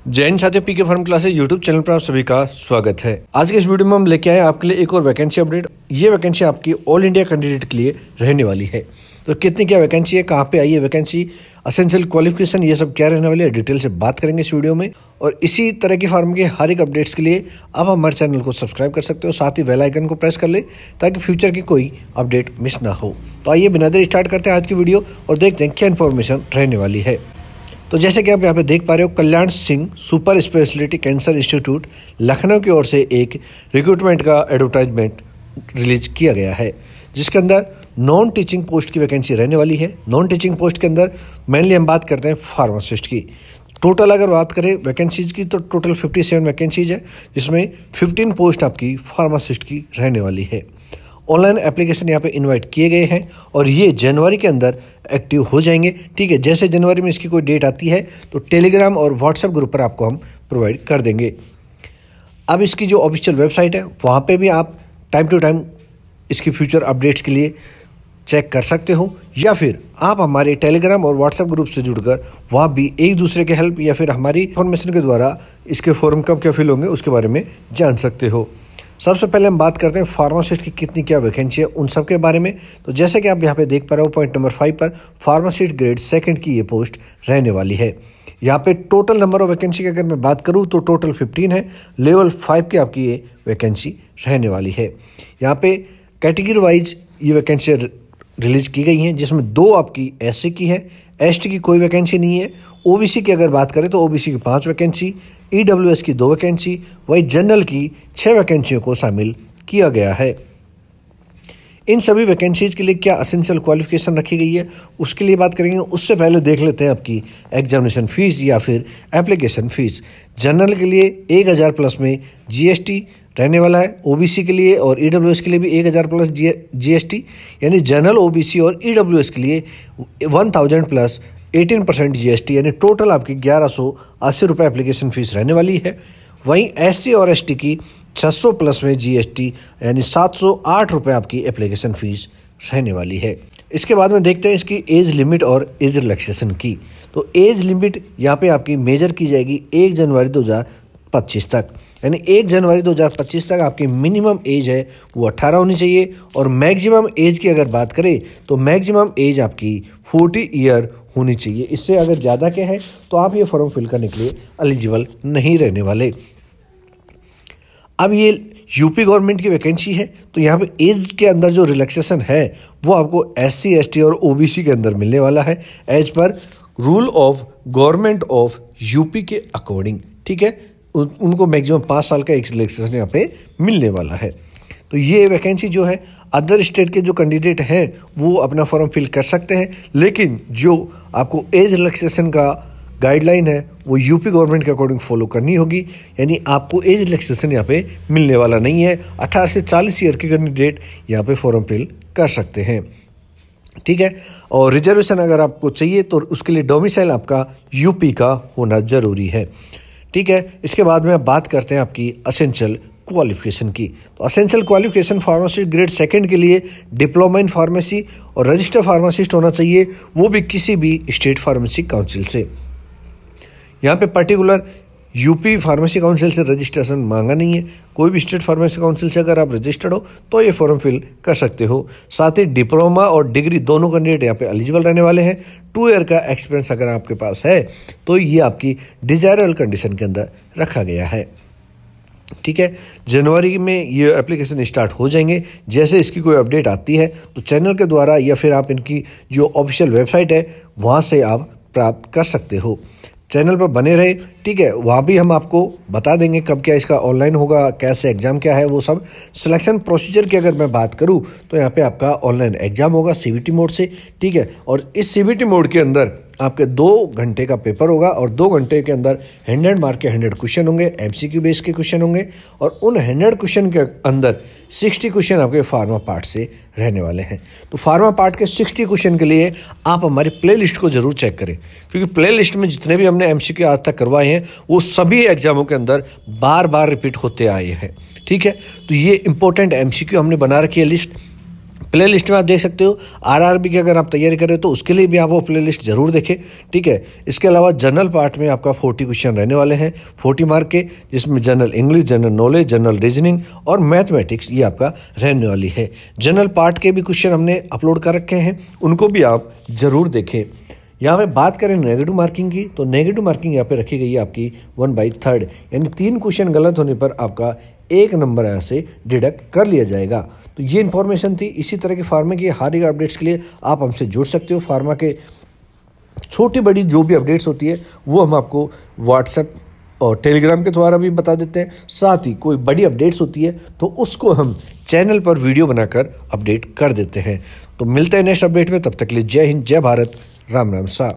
जैन साथियों, पीके farm classes YouTube channel पर आप सभी का स्वागत है। आज के इस वीडियो में हम लेके आए आपके लिए एक और वैकेंसी अपडेट। ये वैकेंसी आपकी ऑल इंडिया कैंडिडेट के लिए रहने वाली है। तो कितनी क्या वैकेंसी है, कहाँ पे आई है वैकेंसी, असेंशियल क्वालिफिकेशन, ये सब क्या रहने वाली है, डिटेल से बात करेंगे इस वीडियो में। और इसी तरह की फार्म के हर एक अपडेट्स के लिए आप हमारे चैनल को सब्सक्राइब कर सकते हो, साथ ही बेल आइकन को प्रेस कर ले ताकि फ्यूचर की कोई अपडेट मिस ना हो। तो आइए बिना देर स्टार्ट करते हैं आज की वीडियो और देखते हैं क्या इन्फॉर्मेशन रहने वाली है। तो जैसे कि आप यहाँ पे देख पा रहे हो, Kalyan Singh super speciality cancer institute Lucknow की ओर से एक रिक्रूटमेंट का एडवर्टाइजमेंट रिलीज किया गया है, जिसके अंदर नॉन टीचिंग पोस्ट की वैकेंसी रहने वाली है। नॉन टीचिंग पोस्ट के अंदर मेनली हम बात करते हैं फार्मासिस्ट की। टोटल अगर बात करें वैकेंसीज की तो टोटल 57 वैकेंसीज है, जिसमें 15 पोस्ट आपकी फार्मासिस्ट की रहने वाली है। ऑनलाइन एप्लीकेशन यहाँ पे इनवाइट किए गए हैं और ये जनवरी के अंदर एक्टिव हो जाएंगे। ठीक है, जैसे जनवरी में इसकी कोई डेट आती है तो टेलीग्राम और व्हाट्सएप ग्रुप पर आपको हम प्रोवाइड कर देंगे। अब इसकी जो ऑफिशियल वेबसाइट है वहाँ पे भी आप टाइम टू टाइम इसकी फ्यूचर अपडेट्स के लिए चेक कर सकते हो, या फिर आप हमारे टेलीग्राम और व्हाट्सएप ग्रुप से जुड़कर वहाँ भी एक दूसरे के हेल्प या फिर हमारी इन्फॉर्मेशन के द्वारा इसके फॉर्म कब क्या फिल होंगे उसके बारे में जान सकते हो। सबसे पहले हम बात करते हैं फार्मासिस्ट की कितनी क्या वैकेंसी है उन सब के बारे में। तो जैसे कि आप यहाँ पे देख पा रहे हो, पॉइंट नंबर 5 पर फार्मासिस्ट ग्रेड 2 की ये पोस्ट रहने वाली है। यहाँ पे टोटल नंबर ऑफ वैकेंसी की अगर मैं बात करूँ तो टोटल 15 है। लेवल 5 की आपकी ये वैकेंसी रहने वाली है। यहाँ पे कैटेगरी वाइज ये वैकेंसी रिलीज की गई हैं, जिसमें 2 आपकी एससी की है, एसटी की कोई वैकेंसी नहीं है। ओबीसी की अगर बात करें तो ओबीसी की 5 वैकेंसी, ईडब्ल्यूएस की 2 वैकेंसी, वही जनरल की 6 वैकेंसियों को शामिल किया गया है। इन सभी वैकेंसीज के लिए क्या असेंशियल क्वालिफिकेशन रखी गई है उसके लिए बात करेंगे। उससे पहले देख लेते हैं आपकी एग्जामिनेशन फीस या फिर एप्लीकेशन फीस। जनरल के लिए 1000 प्लस में जीएसटी रहने वाला है। ओबीसी के लिए और ईडब्ल्यूएस के लिए भी 1000 प्लस जीएसटी, यानी जनरल, ओबीसी और ईडब्ल्यूएस के लिए 1000 प्लस 18% जीएसटी, यानी टोटल आपकी 1180 रुपये एप्लीकेशन फ़ीस रहने वाली है। वहीं एससी और एसटी की 600 प्लस में जीएसटी, यानी 708 रुपये आपकी एप्लीकेशन फ़ीस रहने वाली है। इसके बाद में देखते हैं इसकी एज लिमिट और एज रिलैक्सेशन की। तो एज लिमिट यहाँ पे आपकी मेजर की जाएगी 1 जनवरी 2025 तक, यानी 1 जनवरी 2025 तक आपकी मिनिमम एज है वो 18 होनी चाहिए। और मैक्सिमम एज की अगर बात करें तो मैक्सिमम एज आपकी 40 ईयर होनी चाहिए। इससे अगर ज़्यादा के है तो आप ये फॉर्म फिल करने के लिए एलिजिबल नहीं रहने वाले। अब ये यूपी गवर्नमेंट की वैकेंसी है, तो यहाँ पे एज के अंदर जो रिलैक्सेशन है वो आपको एससी, एसटी और ओबीसी के अंदर मिलने वाला है, as per rule of government of UP के अकॉर्डिंग। ठीक है, उनको मैक्सिमम 5 साल का एक रिलैक्सेशन यहाँ पे मिलने वाला है। तो ये वैकेंसी जो है अदर स्टेट के जो कैंडिडेट हैं वो अपना फॉर्म फिल कर सकते हैं, लेकिन जो आपको एज रिलैक्सेशन का गाइडलाइन है वो यूपी गवर्नमेंट के अकॉर्डिंग फॉलो करनी होगी, यानी आपको एज रिलैक्सेशन यहाँ पे मिलने वाला नहीं है। 18 से 40 ईयर के कैंडिडेट यहाँ पे फॉर्म फिल कर सकते हैं। ठीक है, और रिजर्वेशन अगर आपको चाहिए तो उसके लिए डोमिसाइल आपका यूपी का होना ज़रूरी है। ठीक है, इसके बाद में बात करते हैं आपकी असेंशियल क्वालिफिकेशन की। तो असेंशियल क्वालिफिकेशन फार्मासिस्ट ग्रेड 2 के लिए डिप्लोमा इन फार्मेसी और रजिस्टर फार्मासिस्ट होना चाहिए, वो भी किसी भी स्टेट फार्मेसी काउंसिल से। यहाँ पे पर्टिकुलर यूपी फार्मेसी काउंसिल से रजिस्ट्रेशन मांगा नहीं है। कोई भी स्टेट फार्मेसी काउंसिल से अगर आप रजिस्टर्ड हो तो ये फॉर्म फिल कर सकते हो। साथ ही डिप्लोमा और डिग्री दोनों कैंडिडेट यहाँ पे एलिजिबल रहने वाले हैं। 2 ईयर का एक्सपीरियंस अगर आपके पास है तो ये आपकी डिजायरेबल कंडीशन के अंदर रखा गया है। ठीक है, जनवरी में ये एप्लीकेशन स्टार्ट हो जाएंगे। जैसे इसकी कोई अपडेट आती है तो चैनल के द्वारा या फिर आप इनकी जो ऑफिशियल वेबसाइट है वहाँ से आप प्राप्त कर सकते हो। चैनल पर बने रहे, ठीक है, वहाँ भी हम आपको बता देंगे कब क्या इसका ऑनलाइन होगा, कैसे एग्ज़ाम क्या है वो सब। सिलेक्शन प्रोसीजर की अगर मैं बात करूँ तो यहाँ पे आपका ऑनलाइन एग्ज़ाम होगा सीबीटी मोड से। ठीक है, और इस सीबीटी मोड के अंदर आपके 2 घंटे का पेपर होगा और 2 घंटे के अंदर 100 मार्क के 100 क्वेश्चन होंगे, एमसीक्यू बेस के क्वेश्चन होंगे। और उन 100 क्वेश्चन के अंदर 60 क्वेश्चन आपके फार्मा पार्ट से रहने वाले हैं। तो फार्मा पार्ट के 60 क्वेश्चन के लिए आप हमारी प्ले लिस्ट को जरूर चेक करें, क्योंकि प्ले लिस्ट में जितने भी हमने एमसीक्यू आज तक करवाए हैं वो सभी एग्जामों के अंदर बार बार रिपीट होते आए हैं। ठीक है, तो ये इंपॉर्टेंट एमसीक्यू हमने बना रखी है लिस्ट। प्ले लिस्ट में आप देख सकते हो आरआरबी की अगर आप तैयारी कर रहे हो तो उसके लिए भी आप वो प्ले लिस्ट जरूर देखें, ठीक है। इसके अलावा जनरल पार्ट में आपका 40 क्वेश्चन रहने वाले हैं 40 मार्क के, जिसमें general English, general knowledge, general reasoning और मैथमेटिक्स ये आपका रहने वाली है। जनरल पार्ट के भी क्वेश्चन हमने अपलोड कर रखे हैं, उनको भी आप जरूर देखें। यहाँ पे बात करें नेगेटिव मार्किंग की, तो नेगेटिव मार्किंग यहाँ पे रखी गई है आपकी 1/3, यानी 3 क्वेश्चन गलत होने पर आपका 1 नंबर यहाँ से डिडक्ट कर लिया जाएगा। तो ये इन्फॉर्मेशन थी। इसी तरह के फार्मा की हर एक अपडेट्स के लिए आप हमसे जुड़ सकते हो। फार्मा के छोटी बड़ी जो भी अपडेट्स होती है वो हम आपको व्हाट्सएप और टेलीग्राम के द्वारा भी बता देते हैं। साथ ही कोई बड़ी अपडेट्स होती है तो उसको हम चैनल पर वीडियो बनाकर अपडेट कर देते हैं। तो मिलते हैं नेक्स्ट अपडेट में, तब तक के लिए जय हिंद, जय भारत, राम राम सा।